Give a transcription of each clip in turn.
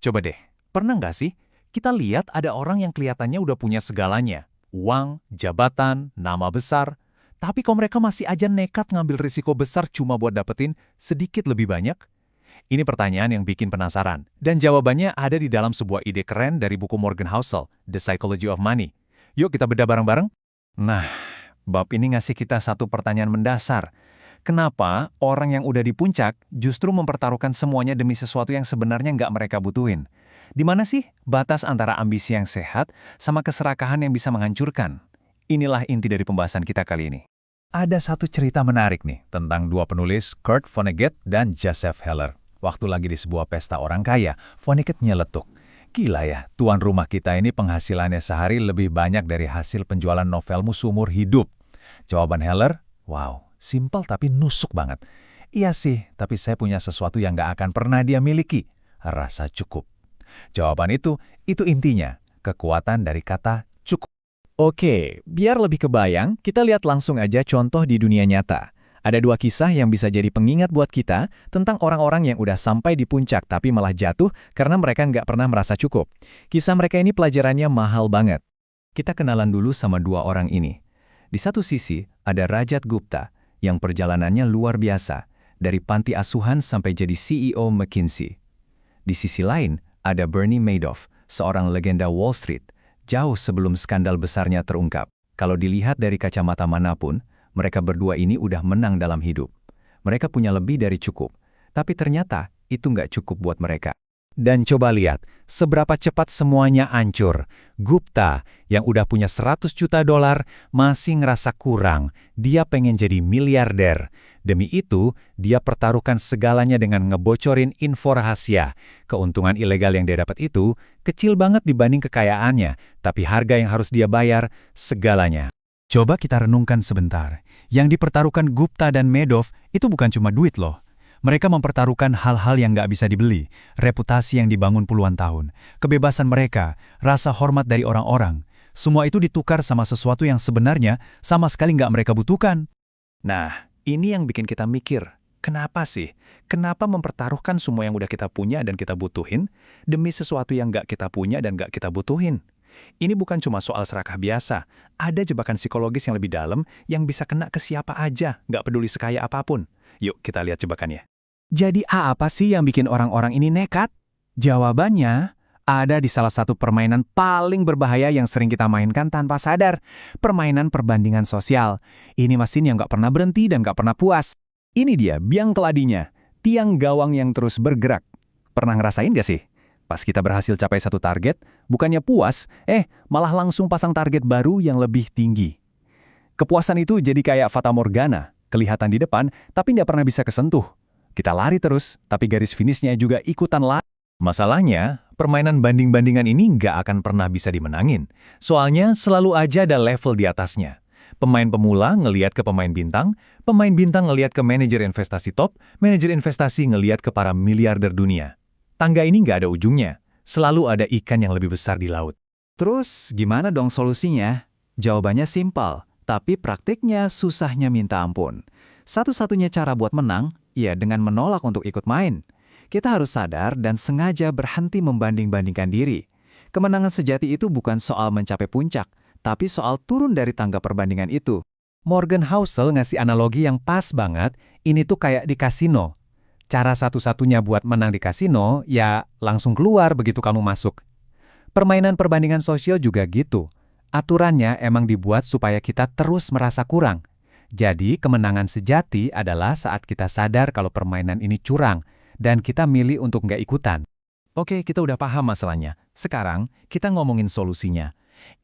Coba deh, pernah nggak sih kita lihat ada orang yang kelihatannya udah punya segalanya? Uang, jabatan, nama besar. Tapi kok mereka masih aja nekat ngambil risiko besar cuma buat dapetin sedikit lebih banyak? Ini pertanyaan yang bikin penasaran. Dan jawabannya ada di dalam sebuah ide keren dari buku Morgan Housel, The Psychology of Money. Yuk kita bedah bareng-bareng. Nah, bab ini ngasih kita satu pertanyaan mendasar. Kenapa orang yang udah di puncak justru mempertaruhkan semuanya demi sesuatu yang sebenarnya nggak mereka butuhin? Di mana sih batas antara ambisi yang sehat sama keserakahan yang bisa menghancurkan? Inilah inti dari pembahasan kita kali ini. Ada satu cerita menarik nih tentang dua penulis, Kurt Vonnegut dan Joseph Heller. Waktu lagi di sebuah pesta orang kaya, Vonnegut nyeletuk. Gila ya, tuan rumah kita ini penghasilannya sehari lebih banyak dari hasil penjualan novelmu seumur hidup. Jawaban Heller, wow, simpel tapi nusuk banget. Iya sih, tapi saya punya sesuatu yang gak akan pernah dia miliki. Rasa cukup. Jawaban itu intinya, kekuatan dari kata cukup. Oke, biar lebih kebayang, kita lihat langsung aja contoh di dunia nyata. Ada dua kisah yang bisa jadi pengingat buat kita tentang orang-orang yang udah sampai di puncak tapi malah jatuh karena mereka nggak pernah merasa cukup. Kisah mereka ini pelajarannya mahal banget. Kita kenalan dulu sama dua orang ini. Di satu sisi, ada Rajat Gupta yang perjalanannya luar biasa, dari panti asuhan sampai jadi CEO McKinsey. Di sisi lain, ada Bernie Madoff, seorang legenda Wall Street, jauh sebelum skandal besarnya terungkap. Kalau dilihat dari kacamata manapun, mereka berdua ini udah menang dalam hidup. Mereka punya lebih dari cukup, tapi ternyata itu nggak cukup buat mereka. Dan coba lihat, seberapa cepat semuanya hancur. Gupta, yang udah punya 100 juta dolar, masih ngerasa kurang. Dia pengen jadi miliarder. Demi itu, dia pertaruhkan segalanya dengan ngebocorin info rahasia. Keuntungan ilegal yang dia dapat itu kecil banget dibanding kekayaannya, tapi harga yang harus dia bayar, segalanya. Coba kita renungkan sebentar. Yang dipertaruhkan Gupta dan Madoff itu bukan cuma duit loh. Mereka mempertaruhkan hal-hal yang nggak bisa dibeli, reputasi yang dibangun puluhan tahun, kebebasan mereka, rasa hormat dari orang-orang. Semua itu ditukar sama sesuatu yang sebenarnya sama sekali nggak mereka butuhkan. Nah, ini yang bikin kita mikir, kenapa sih? Kenapa mempertaruhkan semua yang udah kita punya dan kita butuhin demi sesuatu yang nggak kita punya dan nggak kita butuhin? Ini bukan cuma soal serakah biasa, ada jebakan psikologis yang lebih dalam yang bisa kena ke siapa aja, nggak peduli sekaya apapun. Yuk kita lihat jebakannya. Jadi apa sih yang bikin orang-orang ini nekat? Jawabannya ada di salah satu permainan paling berbahaya yang sering kita mainkan tanpa sadar. Permainan perbandingan sosial. Ini mesin yang nggak pernah berhenti dan nggak pernah puas. Ini dia biang keladinya, tiang gawang yang terus bergerak. Pernah ngerasain gak sih? Pas kita berhasil capai satu target, bukannya puas, malah langsung pasang target baru yang lebih tinggi. Kepuasan itu jadi kayak fata morgana, kelihatan di depan, tapi nggak pernah bisa kesentuh. Kita lari terus, tapi garis finishnya juga ikutan lari. Masalahnya, permainan banding-bandingan ini nggak akan pernah bisa dimenangin. Soalnya selalu aja ada level di atasnya. Pemain pemula ngelihat ke pemain bintang ngelihat ke manajer investasi top, manajer investasi ngelihat ke para miliarder dunia. Tangga ini nggak ada ujungnya, selalu ada ikan yang lebih besar di laut. Terus gimana dong solusinya? Jawabannya simpel, tapi praktiknya susahnya minta ampun. Satu-satunya cara buat menang, ya dengan menolak untuk ikut main. Kita harus sadar dan sengaja berhenti membanding-bandingkan diri. Kemenangan sejati itu bukan soal mencapai puncak, tapi soal turun dari tangga perbandingan itu. Morgan Housel ngasih analogi yang pas banget, ini tuh kayak di kasino. Cara satu-satunya buat menang di kasino, ya langsung keluar begitu kamu masuk. Permainan perbandingan sosial juga gitu. Aturannya emang dibuat supaya kita terus merasa kurang. Jadi, kemenangan sejati adalah saat kita sadar kalau permainan ini curang, dan kita milih untuk nggak ikutan. Oke, kita udah paham masalahnya. Sekarang, kita ngomongin solusinya.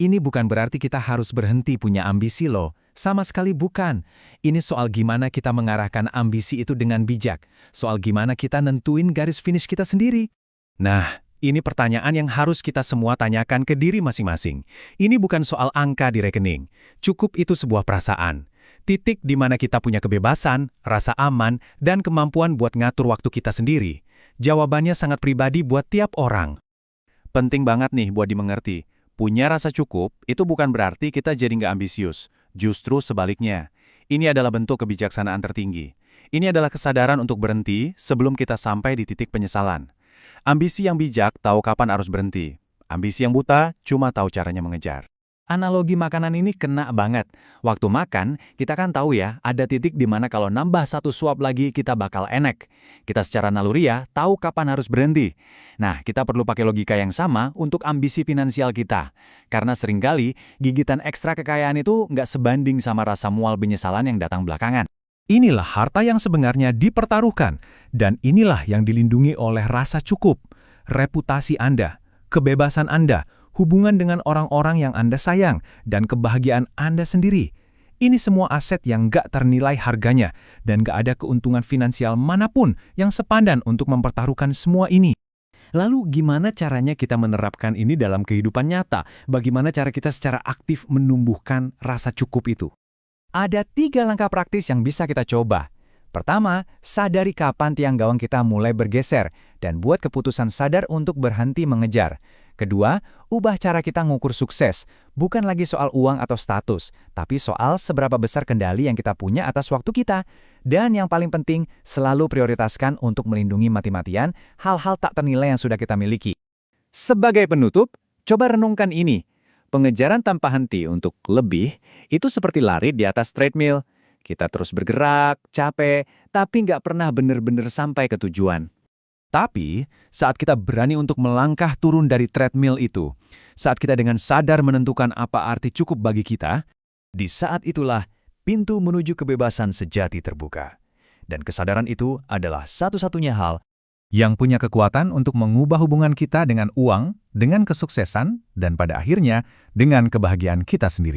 Ini bukan berarti kita harus berhenti punya ambisi loh. Sama sekali bukan. Ini soal gimana kita mengarahkan ambisi itu dengan bijak. Soal gimana kita nentuin garis finish kita sendiri. Nah, ini pertanyaan yang harus kita semua tanyakan ke diri masing-masing. Ini bukan soal angka di rekening. Cukup itu sebuah perasaan. Titik di mana kita punya kebebasan, rasa aman, dan kemampuan buat ngatur waktu kita sendiri. Jawabannya sangat pribadi buat tiap orang. Penting banget nih buat dimengerti. Punya rasa cukup itu bukan berarti kita jadi nggak ambisius. Justru sebaliknya. Ini adalah bentuk kebijaksanaan tertinggi. Ini adalah kesadaran untuk berhenti sebelum kita sampai di titik penyesalan. Ambisi yang bijak tahu kapan harus berhenti. Ambisi yang buta cuma tahu caranya mengejar. Analogi makanan ini kena banget. Waktu makan, kita kan tahu ya, ada titik di mana kalau nambah satu suap lagi kita bakal enek. Kita secara naluriah tahu kapan harus berhenti. Nah, kita perlu pakai logika yang sama untuk ambisi finansial kita. Karena seringkali, gigitan ekstra kekayaan itu nggak sebanding sama rasa mual penyesalan yang datang belakangan. Inilah harta yang sebenarnya dipertaruhkan, dan inilah yang dilindungi oleh rasa cukup, reputasi Anda, kebebasan Anda, hubungan dengan orang-orang yang Anda sayang, dan kebahagiaan Anda sendiri. Ini semua aset yang gak ternilai harganya, dan gak ada keuntungan finansial manapun yang sepadan untuk mempertaruhkan semua ini. Lalu gimana caranya kita menerapkan ini dalam kehidupan nyata? Bagaimana cara kita secara aktif menumbuhkan rasa cukup itu? Ada 3 langkah praktis yang bisa kita coba. Pertama, sadari kapan tiang gawang kita mulai bergeser, dan buat keputusan sadar untuk berhenti mengejar. Kedua, ubah cara kita ngukur sukses, bukan lagi soal uang atau status, tapi soal seberapa besar kendali yang kita punya atas waktu kita. Dan yang paling penting, selalu prioritaskan untuk melindungi mati-matian hal-hal tak ternilai yang sudah kita miliki. Sebagai penutup, coba renungkan ini. Pengejaran tanpa henti untuk lebih, itu seperti lari di atas treadmill. Kita terus bergerak, capek, tapi nggak pernah benar-benar sampai ke tujuan. Tapi, saat kita berani untuk melangkah turun dari treadmill itu, saat kita dengan sadar menentukan apa arti cukup bagi kita, di saat itulah pintu menuju kebebasan sejati terbuka. Dan kesadaran itu adalah satu-satunya hal yang punya kekuatan untuk mengubah hubungan kita dengan uang, dengan kesuksesan, dan pada akhirnya dengan kebahagiaan kita sendiri.